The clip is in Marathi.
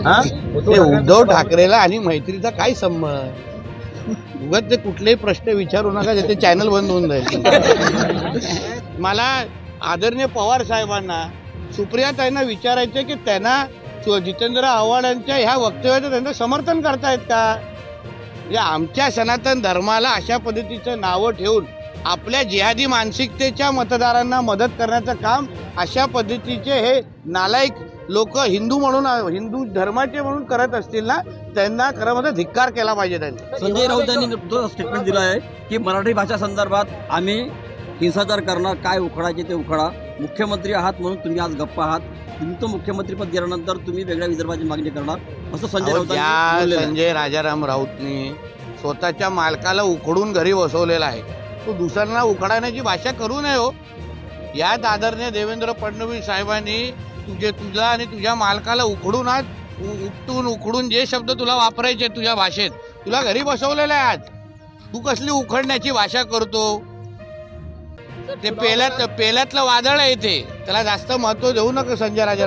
हा ते उद्धव ठाकरेला आणि मैत्रीचा काय संबंध? उगाच ते कुठलेही प्रश्न विचारू नका, ते चॅनल बंद होऊन जाईल. मला आदरणीय पवार साहेबांना, सुप्रियाताईंना विचारायचं की त्यांना जितेंद्र आव्हाडांच्या ह्या वक्तव्याचं त्यांचं समर्थन करतायत का? म्हणजे आमच्या सनातन धर्माला अशा पद्धतीचं नावं ठेवून आपल्या जिहादी मानसिकतेच्या मतदारांना मदत करण्याचं काम अशा पद्धतीचे हे नालायक लोक हिंदू म्हणून, हिंदू धर्माचे म्हणून करत असतील ना, त्यांना खरं म्हणजे धिक्कार केला पाहिजे त्यांनी. संजय राऊत यांनी स्टेटमेंट दिलं आहे की मराठी भाषा संदर्भात आम्ही हिंसाचार करणार, काय उखडायचे ते उखडा. मुख्यमंत्री आहात म्हणून तुम्ही आज गप्पा आहात, तुम्ही तो मुख्यमंत्रीपद गेल्यानंतर तुम्ही वेगळ्या विदर्भाची मागणी करणार असं संजय राऊत. संजय राजाराम राऊतनी स्वतःच्या मालकाला उखडून घरी बसवलेला आहे, तो दुसऱ्यांना उखडण्याची भाषा करू नये हो. यात आदरणीय देवेंद्र फडणवीस साहेबांनी तुझा आणि तुझ्या मालकाला उखडून, आज उपटून उखडून जे शब्द तुला वापरायचे तुझ्या भाषेत, तुला घरी बसवलेला आहे. आज तू कसली उखडण्याची भाषा करतो? ते पेल्यातलं वादळ आहे, ते त्याला जास्त महत्व देऊ नका संजय राजा.